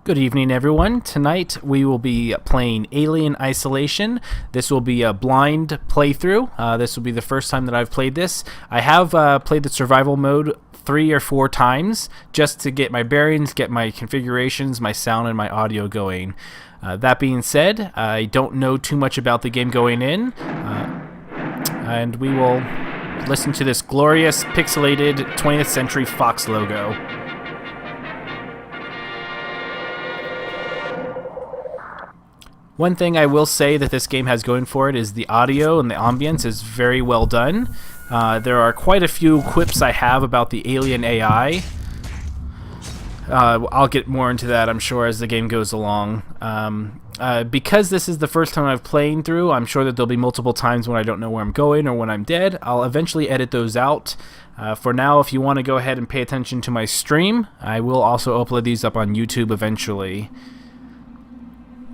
Good evening, everyone. Tonight we will be playing Alien Isolation. This will be a blind playthrough. This will be the first time that I've played this. I have played the survival mode 3 or 4 times just to get my bearings, get my configurations, my sound, and my audio going. That being said, I don't know too much about the game going in, and we will listen to this glorious pixelated 20th Century Fox logo. One thing I will say that this game has going for it is the audio and the ambience is very well done. There are quite a few quips I have about the alien AI. I'll get more into that, I'm sure, as the game goes along. Because this is the first time I've played through, I'm sure that there'll be multiple times when I don't know where I'm going or when I'm dead. I'll eventually edit those out. For now, if you want to go ahead and pay attention to my stream, I will also upload these up on YouTube eventually.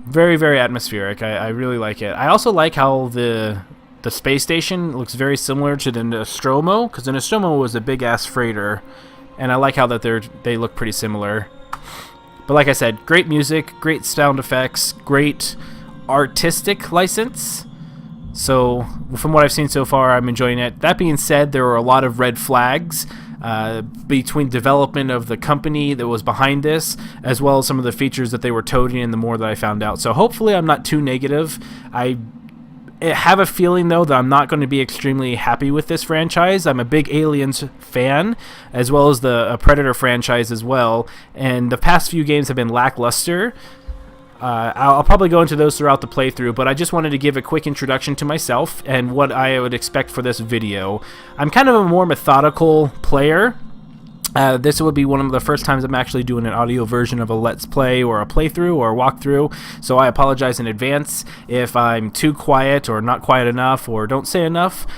Very, very atmospheric. I really like it. I also like how the space station looks very similar to the Nostromo, because the Nostromo was a big-ass freighter, and I like how that they look pretty similar. But like I said, great music, great sound effects, great artistic license. So from what I've seen so far, I'm enjoying it. That being said, there are a lot of red flags between development of the company that was behind this, as well as some of the features that they were toting and the more that I found out. So hopefully I'm not too negative. I have a feeling, though, that I'm not going to be extremely happy with this franchise. I'm a big Aliens fan, as well as the Predator franchise as well, and the past few games have been lackluster. I'll probably go into those throughout the playthrough, but I just wanted to give a quick introduction to myself and what I would expect for this video. I'm kind of a more methodical player. This would be one of the first times I'm actually doing an audio version of a Let's Play or a playthrough or a walkthrough, so I apologize in advance if I'm too quiet or not quiet enough or don't say enough.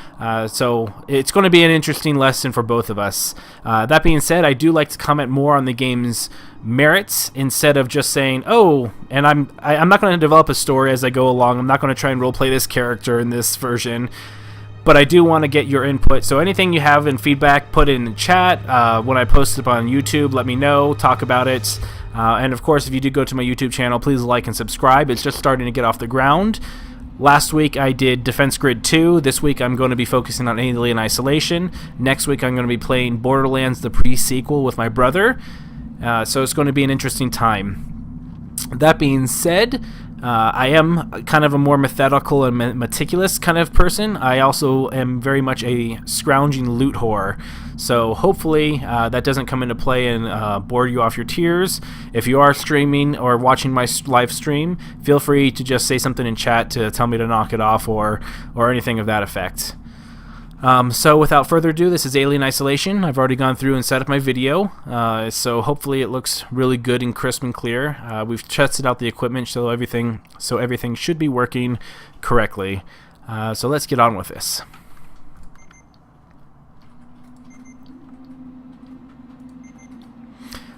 So it's going to be an interesting lesson for both of us. That being said, I do like to comment more on the game's merits instead of just saying, oh, and I'm not going to develop a story as I go along. I'm not going to try and roleplay this character in this version. But I do want to get your input, so anything you have in feedback, put it in the chat. When I post it up on YouTube, let me know, talk about it. And of course, if you do go to my YouTube channel, please like and subscribe. It's just starting to get off the ground. Last week I did Defense Grid 2. This week I'm going to be focusing on Alien Isolation. Next week I'm going to be playing Borderlands, the pre-sequel, with my brother. So it's going to be an interesting time. That being said, I am kind of a more methodical and meticulous kind of person. I also am very much a scrounging loot whore. So hopefully that doesn't come into play and bore you off your tears. If you are streaming or watching my live stream, feel free to just say something in chat to tell me to knock it off or anything of that effect. So without further ado, this is Alien Isolation. I've already gone through and set up my video, so hopefully it looks really good and crisp and clear. We've tested out the equipment, so everything should be working correctly. So let's get on with this.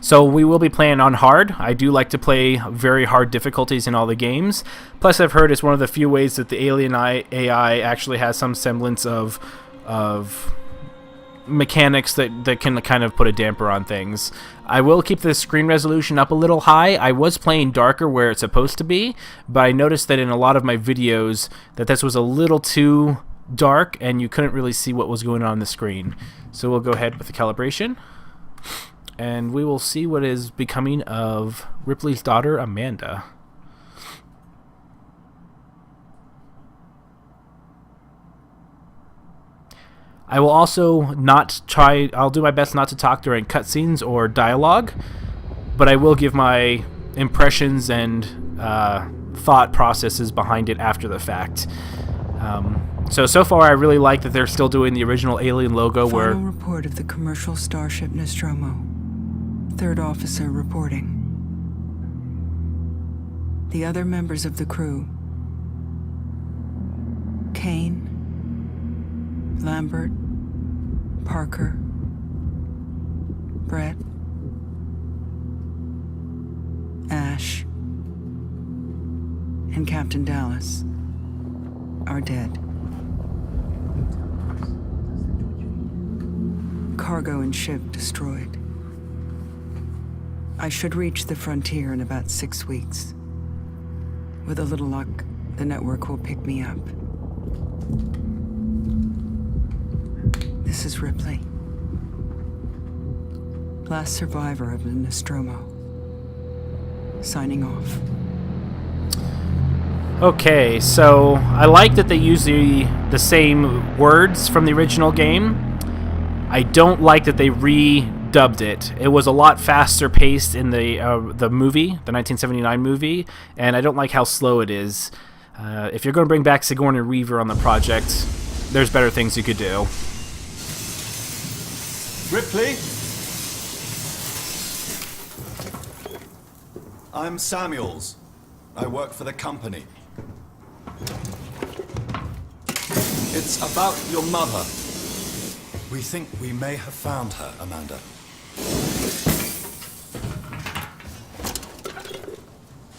So we will be playing on hard. I do like to play very hard difficulties in all the games. Plus, I've heard it's one of the few ways that the Alien AI actually has some semblance of mechanics that can kind of put a damper on things. I will keep the screen resolution up a little high. I was playing darker where it's supposed to be, but I noticed that in a lot of my videos that this was a little too dark and you couldn't really see what was going on the screen. So we'll go ahead with the calibration, and we will see what is becoming of Ripley's daughter, Amanda. I will also I'll do my best not to talk during cutscenes or dialogue, but I will give my impressions and thought processes behind it after the fact. So far I really like that they're still doing the original Alien logo. Final report of the commercial starship Nostromo. Third officer reporting. The other members of the crew: Kane, Lambert, Parker, Brett, Ash, and Captain Dallas are dead. Cargo and ship destroyed. I should reach the frontier in about 6 weeks. With a little luck, the network will pick me up. This is Ripley. Last survivor of the Nostromo. Signing off. Okay, so I like that they use the same words from the original game. I don't like that they redubbed it. It was a lot faster paced in the movie, the 1979 movie, and I don't like how slow it is. If you're going to bring back Sigourney Weaver on the project, there's better things you could do. Ripley? I'm Samuels. I work for the company. It's about your mother. We think we may have found her, Amanda.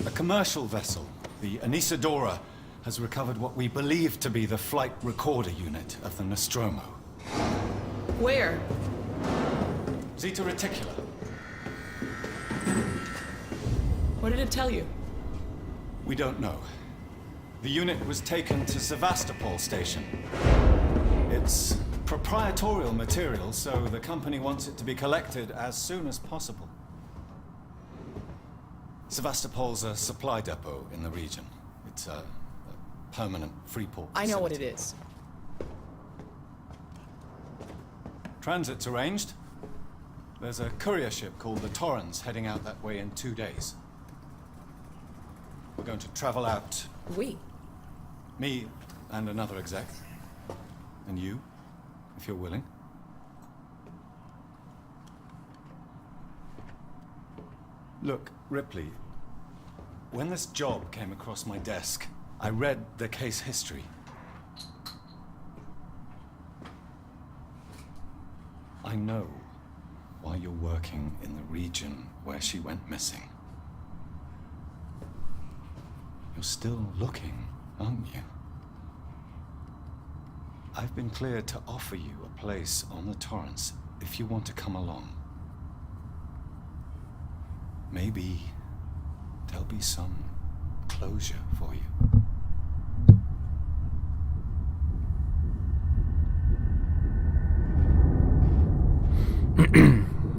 A commercial vessel, the Anisadora, has recovered what we believe to be the flight recorder unit of the Nostromo. Where? Zeta Reticula. What did it tell you? We don't know. The unit was taken to Sevastopol station. It's proprietorial material, so the company wants it to be collected as soon as possible. Sevastopol's a supply depot in the region. It's a permanent free port I know what it facility. is. Transit's arranged. There's a courier ship called the Torrens heading out that way in 2 days. We're going to travel out. We? Me and another exec. And you, if you're willing. Look, Ripley, when this job came across my desk, I read the case history. I know why you're working in the region where she went missing. You're still looking, aren't you? I've been cleared to offer you a place on the Torrens if you want to come along. Maybe there'll be some closure for you.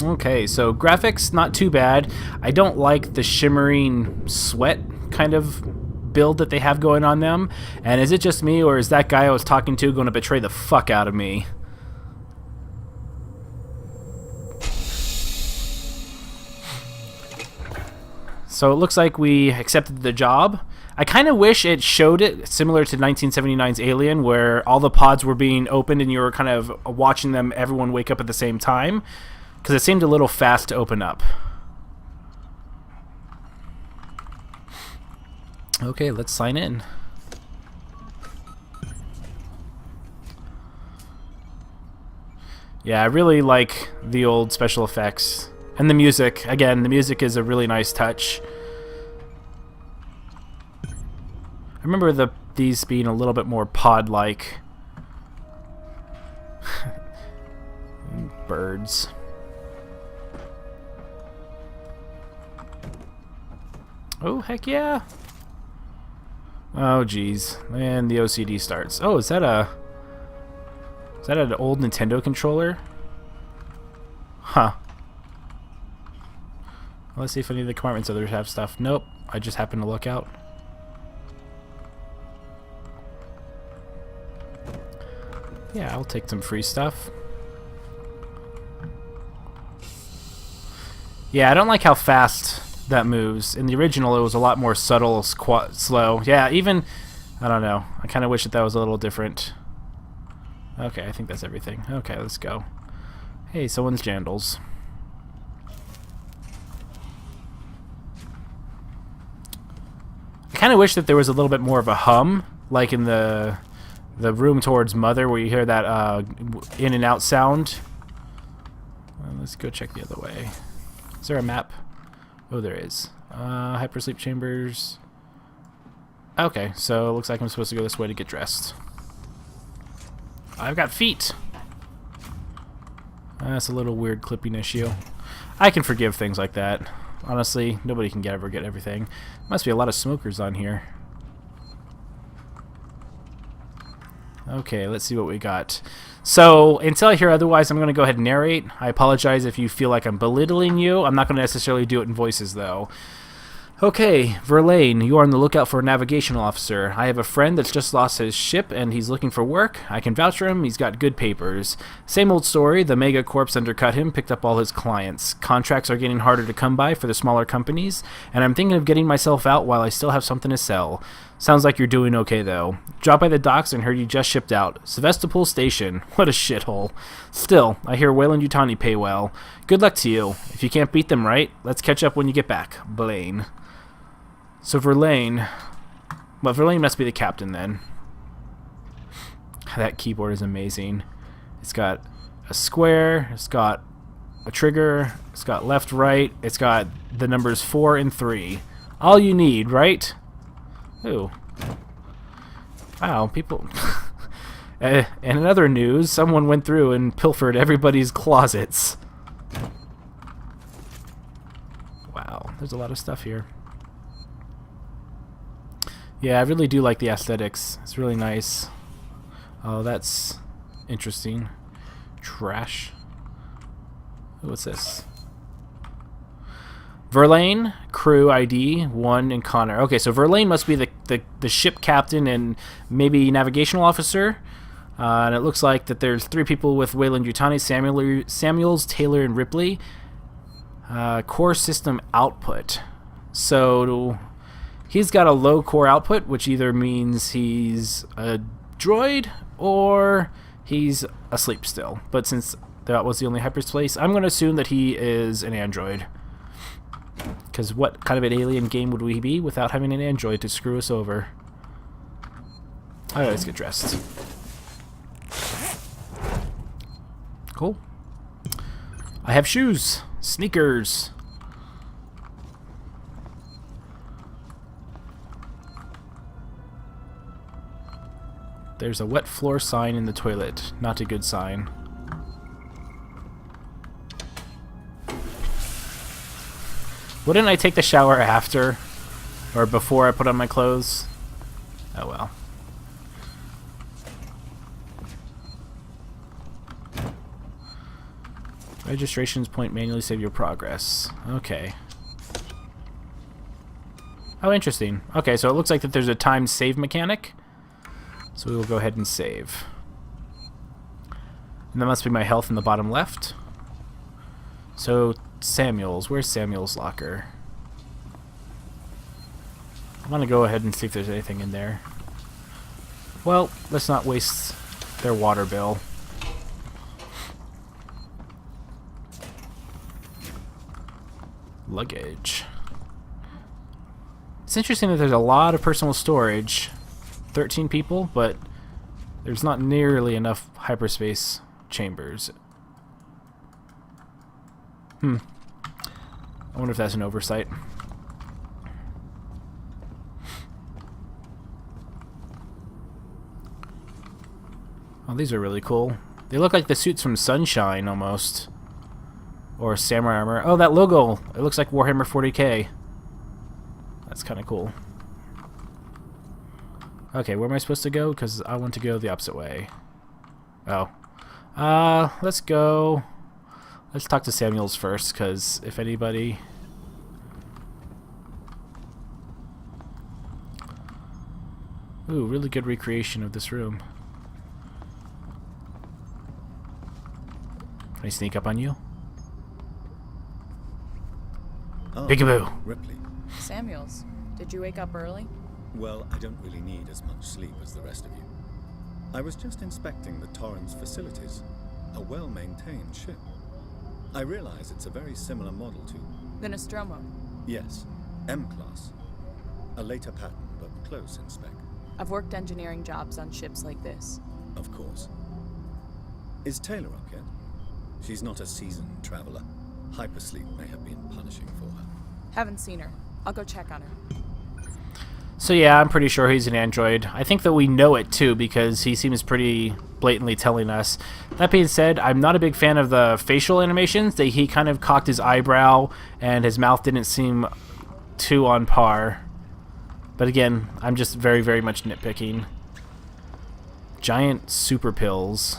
Okay, so graphics, not too bad. I don't like the shimmering sweat kind of build that they have going on them. And is it just me, or is that guy I was talking to going to betray the fuck out of me? So it looks like we accepted the job. I kind of wish it showed it similar to 1979's Alien, where all the pods were being opened and you were kind of watching them, everyone wake up at the same time, because it seemed a little fast to open up. Okay, let's sign in. Yeah, I really like the old special effects. And the music. Again, the music is a really nice touch. I remember these being a little bit more pod-like. Birds. Oh, heck yeah. Oh, geez. And the OCD starts. Oh, is that an old Nintendo controller? Huh. Let's see if any of the compartments others have stuff. Nope. I just happened to look out. Yeah, I'll take some free stuff. Yeah, I don't like how fast that moves. In the original, it was a lot more subtle, slow. Yeah, even... I don't know. I kind of wish that was a little different. Okay, I think that's everything. Okay, let's go. Hey, someone's jandals. I kind of wish that there was a little bit more of a hum, like in the room towards Mother, where you hear that in and out sound. Let's go check the other way. Is there a map? Oh, there is. Hypersleep chambers. Okay, so it looks like I'm supposed to go this way to get dressed. I've got feet. That's a little weird clipping issue. I can forgive things like that. Honestly, nobody can ever get everything. Must be a lot of smokers on here. Okay, let's see what we got. So, until I hear otherwise, I'm going to go ahead and narrate. I apologize if you feel like I'm belittling you. I'm not going to necessarily do it in voices, though. Okay, Verlaine, you are on the lookout for a navigational officer. I have a friend that's just lost his ship, and he's looking for work. I can vouch for him. He's got good papers. Same old story. The mega corps undercut him, picked up all his clients. Contracts are getting harder to come by for the smaller companies, and I'm thinking of getting myself out while I still have something to sell. Sounds like you're doing okay, though. Dropped by the docks and heard you just shipped out. Sevastopol Station. What a shithole. Still, I hear Weyland-Yutani pay well. Good luck to you. If you can't beat them right, let's catch up when you get back. Blaine. So Verlaine... Well, Verlaine must be the captain, then. That keyboard is amazing. It's got a square, it's got a trigger, it's got left, right, it's got the numbers 4 and 3. All you need, right? Ooh. Wow, people... And in other news, someone went through and pilfered everybody's closets. Wow, there's a lot of stuff here. Yeah, I really do like the aesthetics. It's really nice. Oh, that's interesting. Trash. What's this? Verlaine, crew ID 1, and Connor. Okay, so Verlaine must be the ship captain and maybe navigational officer. And it looks like that there's 3 people with Weyland-Yutani, Samuels, Taylor, and Ripley. Core system output. So he's got a low core output, which either means he's a droid or he's asleep still. But since that was the only hyperspace, I'm going to assume that he is an android. Because what kind of an alien game would we be without having an android to screw us over? Alright, let's get dressed. Cool. I have shoes. Sneakers. There's a wet floor sign in the toilet. Not a good sign. Wouldn't I take the shower after? Or before I put on my clothes? Oh well. Registrations point manually save your progress. Okay. Oh, interesting. Okay, so it looks like that there's a timed save mechanic. So we will go ahead and save. And that must be my health in the bottom left. So, Samuels. Where's Samuel's locker? I'm going to go ahead and see if there's anything in there. Well, let's not waste their water bill. Luggage. It's interesting that there's a lot of personal storage. 13 people, but there's not nearly enough hyperspace chambers. I wonder if that's an oversight. Oh, these are really cool. They look like the suits from Sunshine, almost. Or Samurai Armor. Oh, that logo! It looks like Warhammer 40k. That's kind of cool. Okay, where am I supposed to go? Because I want to go the opposite way. Oh. Let's go... Let's talk to Samuels first, because if anybody... Ooh, really good recreation of this room. Can I sneak up on you? Oh, Peekaboo! Ripley. Samuels, did you wake up early? Well, I don't really need as much sleep as the rest of you. I was just inspecting the Torrens facilities. A well-maintained ship. I realize it's a very similar model to... The Nostromo. Yes, M-Class. A later pattern, but close in spec. I've worked engineering jobs on ships like this. Of course. Is Taylor up yet? She's not a seasoned traveler. Hypersleep may have been punishing for her. Haven't seen her. I'll go check on her. So yeah, I'm pretty sure he's an android. I think that we know it too because he seems pretty blatantly telling us. That being said, I'm not a big fan of the facial animations. He kind of cocked his eyebrow and his mouth didn't seem too on par. But again, I'm just very, very much nitpicking. Giant super pills.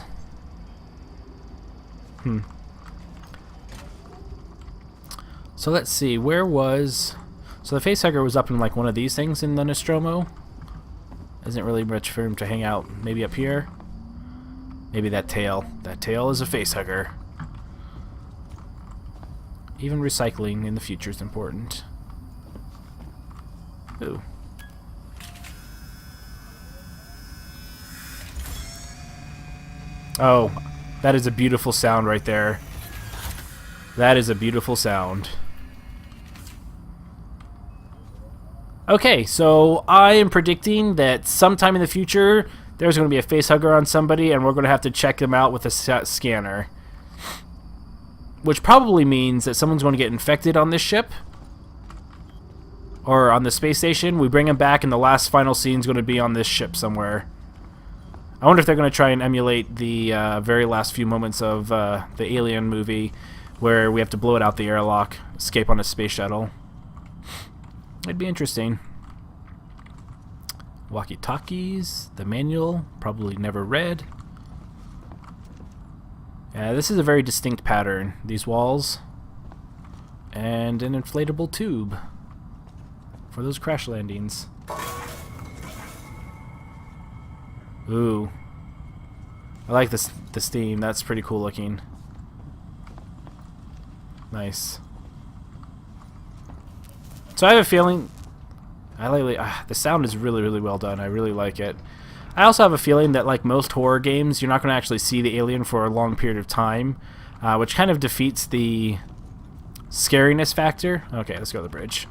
So let's see, where was... So the facehugger was up in like one of these things in the Nostromo. Isn't really much for him to hang out. Maybe up here? Maybe that tail. That tail is a facehugger. Even recycling in the future is important. Ooh. Oh, that is a beautiful sound right there. That is a beautiful sound. Okay, so I am predicting that sometime in the future there's going to be a facehugger on somebody and we're going to have to check them out with a scanner. Which probably means that someone's going to get infected on this ship. Or on the space station. We bring him back and the last final scene is going to be on this ship somewhere. I wonder if they're going to try and emulate the very last few moments of the Alien movie where we have to blow it out the airlock, escape on a space shuttle. It'd be interesting. Walkie-talkies, the manual, probably never read. Yeah, this is a very distinct pattern. These walls. And an inflatable tube for those crash landings. Ooh. I like this theme. That's pretty cool looking. Nice. So I have a feeling... the sound is really, really well done. I really like it. I also have a feeling that, like most horror games, you're not going to actually see the alien for a long period of time, which kind of defeats the scariness factor. Okay, let's go to the bridge.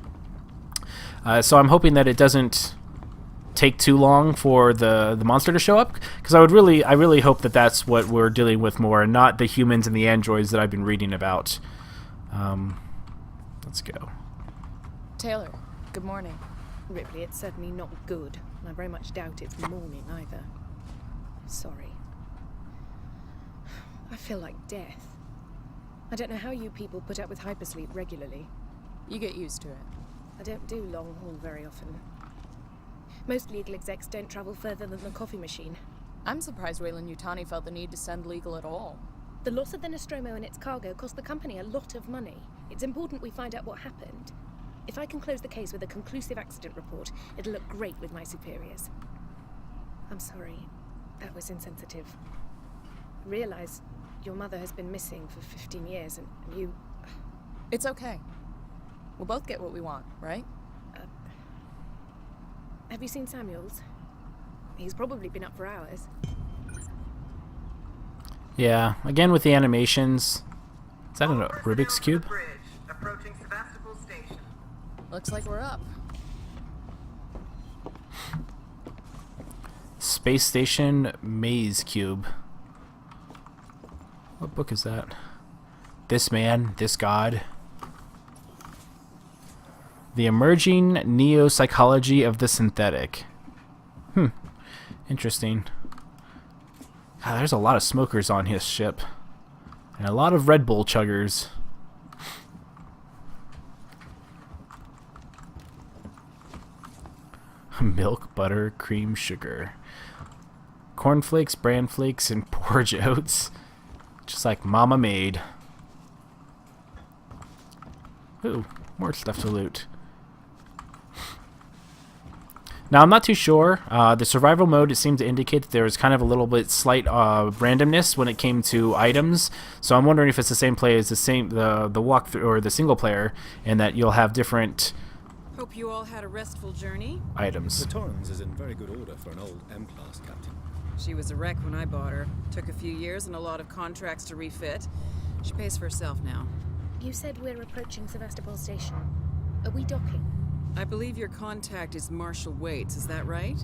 So I'm hoping that it doesn't take too long for the monster to show up, because I really hope that that's what we're dealing with more, and not the humans and the androids that I've been reading about. Let's go. Taylor, good morning. Ripley, it's certainly not good, and I very much doubt it's morning either. Sorry. I feel like death. I don't know how you people put up with hypersleep regularly. You get used to it. I don't do long haul very often. Most legal execs don't travel further than the coffee machine. I'm surprised Weyland-Yutani felt the need to send legal at all. The loss of the Nostromo and its cargo cost the company a lot of money. It's important we find out what happened. If I can close the case with a conclusive accident report, it'll look great with my superiors. I'm sorry. That was insensitive. I realize your mother has been missing for 15 years, and you... It's okay. We'll both get what we want, right? Have you seen Samuels? He's probably been up for hours. Yeah, again with the animations. Is that a Rubik's Cube? Approaching Sevastopol Station. Looks like we're up. Space Station Maze Cube. What book is that? This Man, This God. The Emerging Neo-Psychology of the Synthetic. Interesting. God, there's a lot of smokers on his ship. And a lot of Red Bull chuggers. Milk, butter, cream, sugar. Cornflakes, bran flakes, and porridge oats. Just like Mama made. Ooh, more stuff to loot. Now, I'm not too sure. The survival mode, it seemed to indicate that there was kind of a little bit slight randomness when it came to items. So I'm wondering if it's the same play as the walkthrough or the single player, and that you'll have different Hope you all had a restful journey. items. The Torrens is in very good order for an old M-class captain. She was a wreck when I bought her. Took a few years and a lot of contracts to refit. She pays for herself now. You said we're approaching Sevastopol Station. Are we docking? I believe your contact is Marshal Waits, is that right?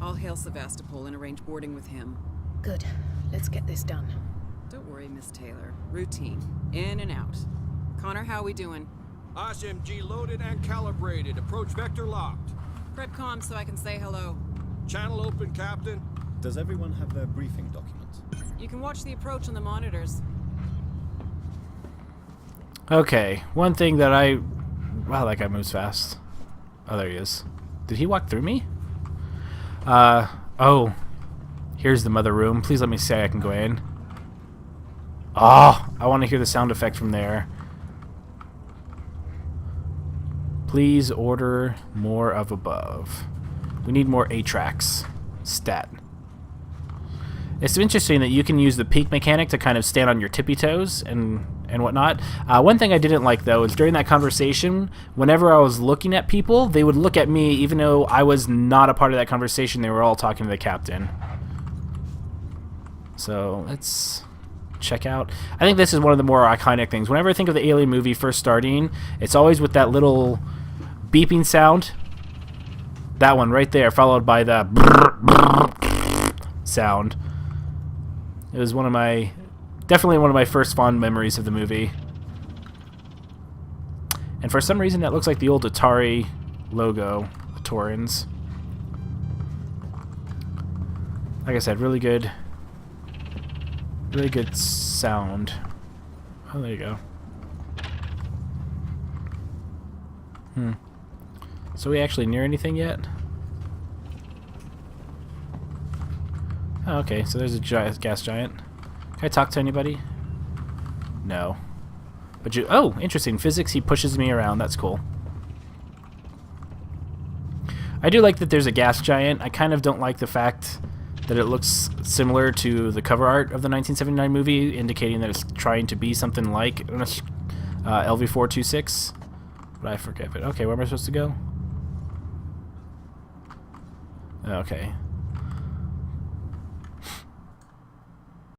I'll hail Sevastopol and arrange boarding with him. Good. Let's get this done. Don't worry, Miss Taylor. Routine. In and out. Connor, how we doing? SMG loaded and calibrated. Approach vector locked. Prep comm so I can say hello. Channel open, Captain. Does everyone have their briefing document? You can watch the approach on the monitors. Okay, one thing that I... Wow, that guy moves fast. Oh, there he is. Did he walk through me? Oh. Here's the mother room. Please let me say I can go in. Oh, I want to hear the sound effect from there. Please order more of above. We need more A-tracks. Stat. It's interesting that you can use the peek mechanic to kind of stand on your tippy toes and whatnot. One thing I didn't like, though, is during that conversation, whenever I was looking at people, they would look at me even though I was not a part of that conversation. They were all talking to the captain. So let's check out. I think this is one of the more iconic things. Whenever I think of the Alien movie first starting, it's always with that little beeping sound. That one right there, followed by the sound. It was one of my, definitely one of my first fond memories of the movie. And for some reason, that looks like the old Atari logo, the Torrens. Like I said, really good sound. Oh, there you go. So we actually near anything yet? Oh, okay, so there's a gas giant. Can I talk to anybody? No. But you... Oh, interesting. Physics, he pushes me around. That's cool. I do like that there's a gas giant. I kind of don't like the fact that it looks similar to the cover art of the 1979 movie, indicating that it's trying to be something like LV-426. But I forget it. Okay, where am I supposed to go? Okay.